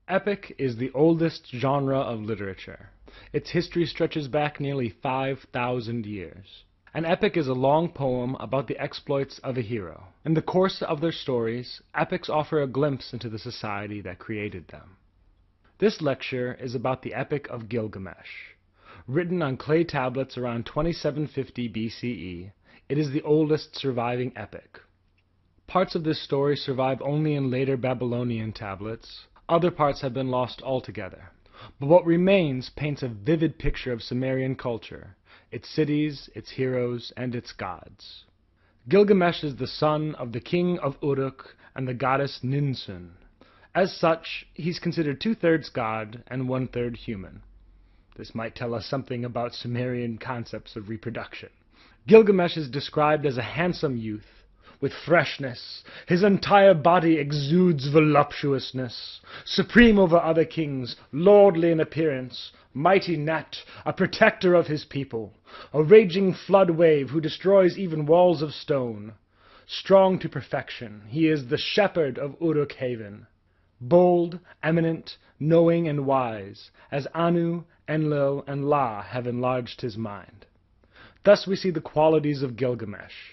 Epic is the oldest genre of literature. Its history stretches back nearly 5,000 years. An epic is a long poem about the exploits of a hero. In the course of their stories, epics offer a glimpse into the society that created them. This lecture is about the Epic of Gilgamesh. Written on clay tablets around 2750 BCE, it is the oldest surviving epic. Parts of this story survive only in later Babylonian tablets. Other parts have been lost altogether. But what remains paints a vivid picture of Sumerian culture, its cities, its heroes, and its gods. Gilgamesh is the son of the king of Uruk and the goddess Ninsun. As such, he's considered 2/3 god and 1/3 human. This might tell us something about Sumerian concepts of reproduction. Gilgamesh is described as a handsome youth, with freshness. His entire body exudes voluptuousness. Supreme over other kings, lordly in appearance, mighty Nat, a protector of his people, a raging flood wave who destroys even walls of stone. Strong to perfection, he is the shepherd of Uruk Haven. Bold, eminent, knowing, and wise, as Anu, Enlil, and La have enlarged his mind. Thus we see the qualities of Gilgamesh.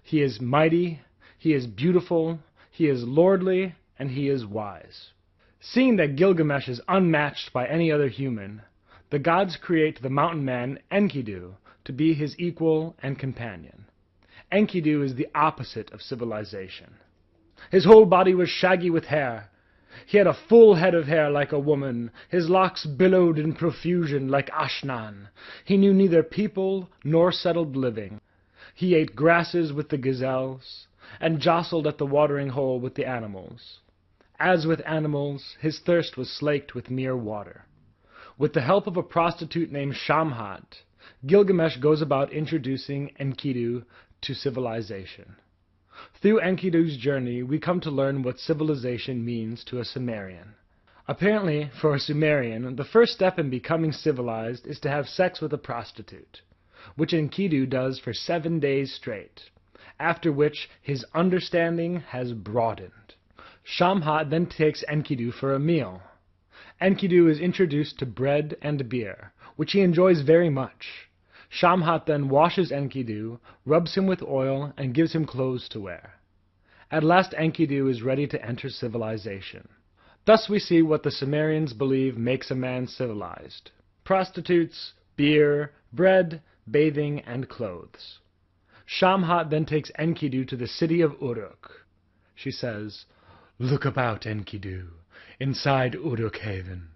He is mighty, he is beautiful, he is lordly, and he is wise. Seeing that Gilgamesh is unmatched by any other human, the gods create the mountain man Enkidu to be his equal and companion. Enkidu is the opposite of civilization. His whole body was shaggy with hair. He had a full head of hair like a woman. His locks billowed in profusion like Ashnan. He knew neither people nor settled living. He ate grasses with the gazelles, and jostled at the watering hole with the animals. As with animals, his thirst was slaked with mere water. With the help of a prostitute named Shamhat, Gilgamesh goes about introducing Enkidu to civilization. Through Enkidu's journey, we come to learn what civilization means to a Sumerian. Apparently, for a Sumerian, the first step in becoming civilized is to have sex with a prostitute, which Enkidu does for 7 days straight, after which his understanding has broadened. Shamhat then takes Enkidu for a meal. Enkidu is introduced to bread and beer, which he enjoys very much. Shamhat then washes Enkidu, rubs him with oil, and gives him clothes to wear. At last Enkidu is ready to enter civilization. Thus we see what the Sumerians believe makes a man civilized: prostitutes, beer, bread, bathing, and clothes. Shamhat then takes Enkidu to the city of Uruk. She says, "Look about, Enkidu, inside Uruk Haven,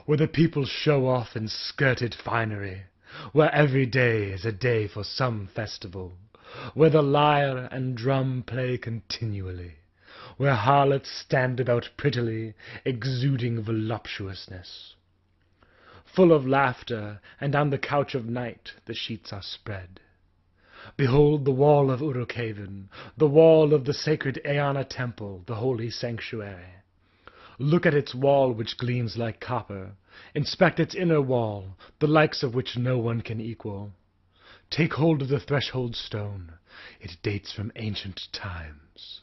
where the people show off in skirted finery, where every day is a day for some festival, where the lyre and drum play continually, where harlots stand about prettily, exuding voluptuousness. Full of laughter, and on the couch of night the sheets are spread. Behold the wall of Uruk Haven, the wall of the sacred Eanna temple, the holy sanctuary. Look at its wall which gleams like copper. Inspect its inner wall, the likes of which no one can equal. Take hold of the threshold stone. It dates from ancient times.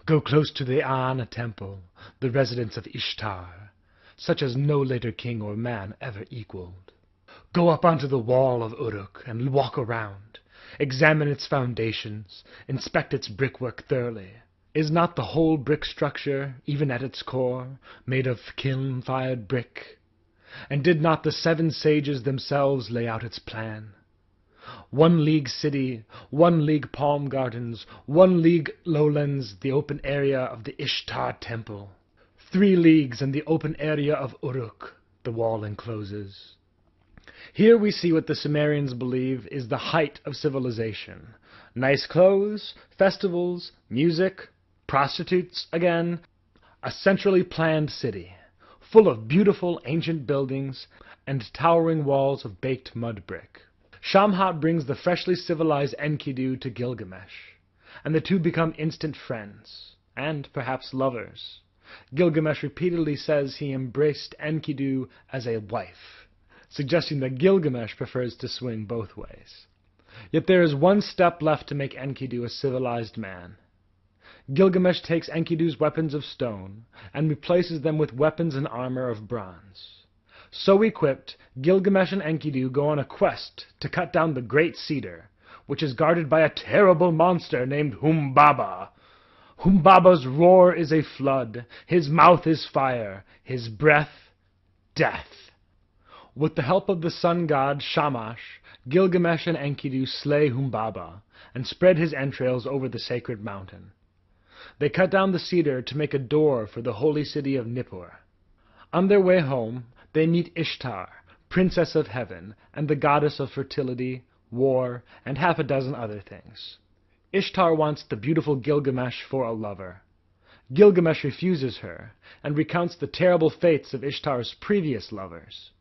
Go close to the Eanna temple, the residence of Ishtar, such as no later king or man ever equaled. Go up onto the wall of Uruk and walk around. Examine its foundations. Inspect its brickwork thoroughly. Is not the whole brick structure, even at its core, made of kiln-fired brick? And did not the 7 sages themselves lay out its plan? 1 league city, 1 league palm gardens, 1 league lowlands, the open area of the Ishtar temple. 3 leagues and the open area of Uruk, the wall encloses." Here we see what the Sumerians believe is the height of civilization. Nice clothes, festivals, music, prostitutes again, a centrally planned city, full of beautiful ancient buildings and towering walls of baked mud brick. Shamhat brings the freshly civilized Enkidu to Gilgamesh, and the two become instant friends, and perhaps lovers. Gilgamesh repeatedly says he embraced Enkidu as a wife, suggesting that Gilgamesh prefers to swing both ways. Yet there is one step left to make Enkidu a civilized man. Gilgamesh takes Enkidu's weapons of stone and replaces them with weapons and armor of bronze. So equipped, Gilgamesh and Enkidu go on a quest to cut down the great cedar, which is guarded by a terrible monster named Humbaba. Humbaba's roar is a flood, his mouth is fire, his breath, death. With the help of the sun god Shamash, Gilgamesh and Enkidu slay Humbaba and spread his entrails over the sacred mountain. They cut down the cedar to make a door for the holy city of Nippur. On their way home, they meet Ishtar, princess of heaven, and the goddess of fertility, war, and half a dozen other things. Ishtar wants the beautiful Gilgamesh for a lover. Gilgamesh refuses her, and recounts the terrible fates of Ishtar's previous lovers.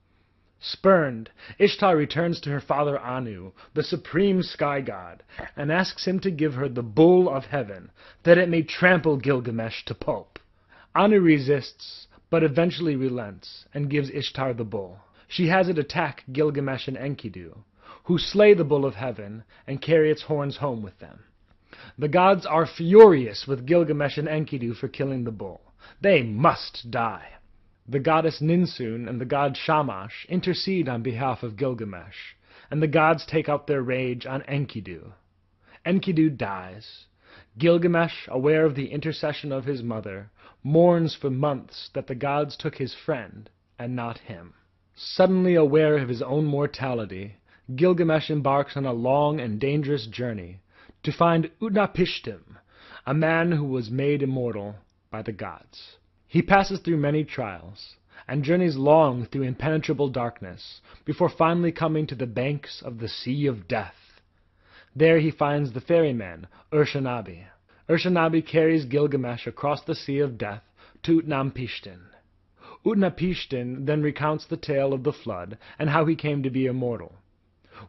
Spurned, Ishtar returns to her father Anu, the supreme sky god, and asks him to give her the bull of heaven, that it may trample Gilgamesh to pulp. Anu resists, but eventually relents, and gives Ishtar the bull. She has it attack Gilgamesh and Enkidu, who slay the bull of heaven and carry its horns home with them. The gods are furious with Gilgamesh and Enkidu for killing the bull. They must die. The goddess Ninsun and the god Shamash intercede on behalf of Gilgamesh, and the gods take out their rage on Enkidu. Enkidu dies. Gilgamesh, aware of the intercession of his mother, mourns for months that the gods took his friend, and not him. Suddenly aware of his own mortality, Gilgamesh embarks on a long and dangerous journey to find Utnapishtim, a man who was made immortal by the gods. He passes through many trials, and journeys long through impenetrable darkness, before finally coming to the banks of the Sea of Death. There he finds the ferryman, Urshanabi. Urshanabi carries Gilgamesh across the Sea of Death to Utnapishtim. Utnapishtim then recounts the tale of the flood and how he came to be immortal.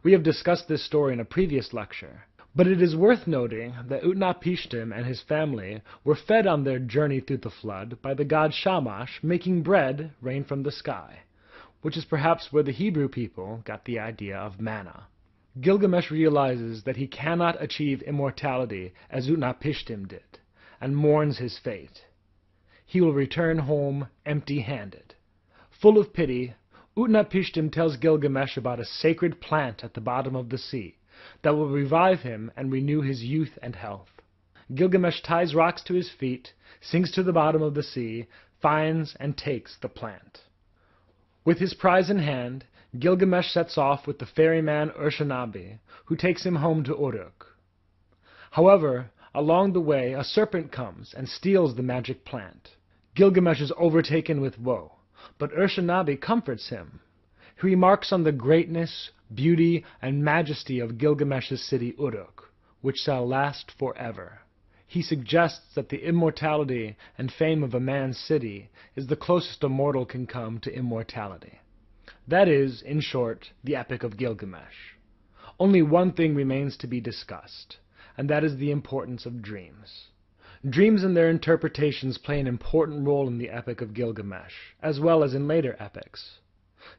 We have discussed this story in a previous lecture, but it is worth noting that Utnapishtim and his family were fed on their journey through the flood by the god Shamash making bread rain from the sky, which is perhaps where the Hebrew people got the idea of manna. Gilgamesh realizes that he cannot achieve immortality as Utnapishtim did, and mourns his fate. He will return home empty-handed. Full of pity, Utnapishtim tells Gilgamesh about a sacred plant at the bottom of the sea that will revive him and renew his youth and health. Gilgamesh ties rocks to his feet, sinks to the bottom of the sea, finds and takes the plant. With his prize in hand, Gilgamesh sets off with the ferryman Urshanabi, who takes him home to Uruk. However, along the way a serpent comes and steals the magic plant. Gilgamesh is overtaken with woe, but Urshanabi comforts him. He remarks on the greatness, beauty, and majesty of Gilgamesh's city Uruk, which shall last forever. He suggests that the immortality and fame of a man's city is the closest a mortal can come to immortality. That is, in short, the Epic of Gilgamesh. Only one thing remains to be discussed, and that is the importance of dreams. Dreams and their interpretations play an important role in the Epic of Gilgamesh, as well as in later epics.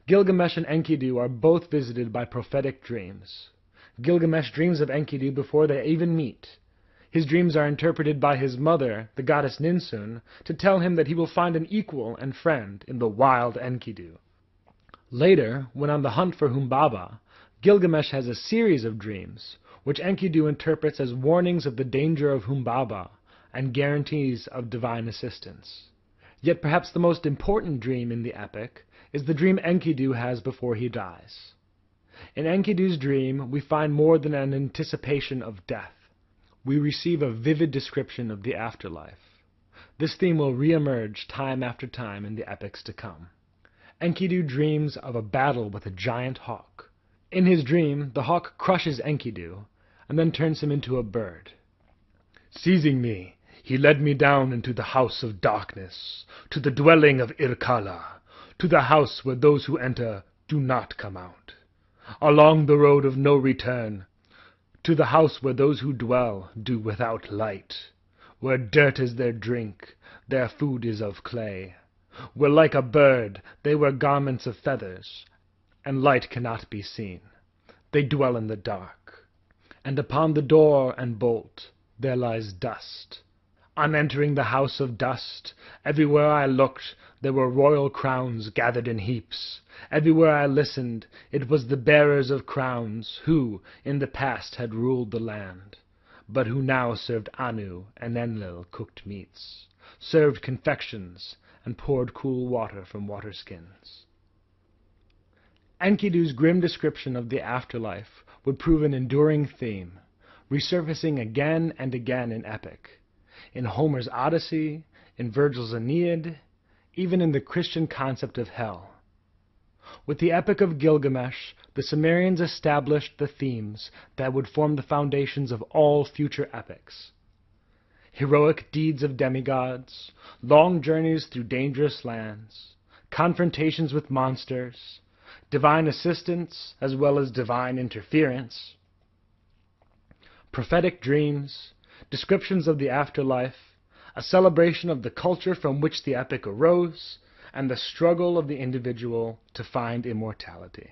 Gilgamesh and Enkidu are both visited by prophetic dreams. Gilgamesh dreams of Enkidu before they even meet. His dreams are interpreted by his mother, the goddess Ninsun, to tell him that he will find an equal and friend in the wild Enkidu. Later, when on the hunt for Humbaba, Gilgamesh has a series of dreams, which Enkidu interprets as warnings of the danger of Humbaba and guarantees of divine assistance. Yet perhaps the most important dream in the epic is the dream Enkidu has before he dies. In Enkidu's dream, we find more than an anticipation of death. We receive a vivid description of the afterlife. This theme will re-emerge time after time in the epics to come. Enkidu dreams of a battle with a giant hawk. In his dream, the hawk crushes Enkidu, and then turns him into a bird. Seizing me, he led me down into the house of darkness, to the dwelling of Irkala, to the house where those who enter do not come out, along the road of no return, to the house where those who dwell do without light, where dirt is their drink, their food is of clay, where like a bird they wear garments of feathers, and light cannot be seen. They dwell in the dark, and upon the door and bolt there lies dust. On entering the house of dust, everywhere I looked, there were royal crowns gathered in heaps. Everywhere I listened, it was the bearers of crowns, who, in the past, had ruled the land, but who now served Anu and Enlil cooked meats, served confections, and poured cool water from water skins. Enkidu's grim description of the afterlife would prove an enduring theme, resurfacing again and again in epic. In Homer's Odyssey, in Virgil's Aeneid, even in the Christian concept of hell. With the Epic of Gilgamesh, the Sumerians established the themes that would form the foundations of all future epics. Heroic deeds of demigods, long journeys through dangerous lands, confrontations with monsters, divine assistance as well as divine interference, prophetic dreams, descriptions of the afterlife, a celebration of the culture from which the epic arose, and the struggle of the individual to find immortality.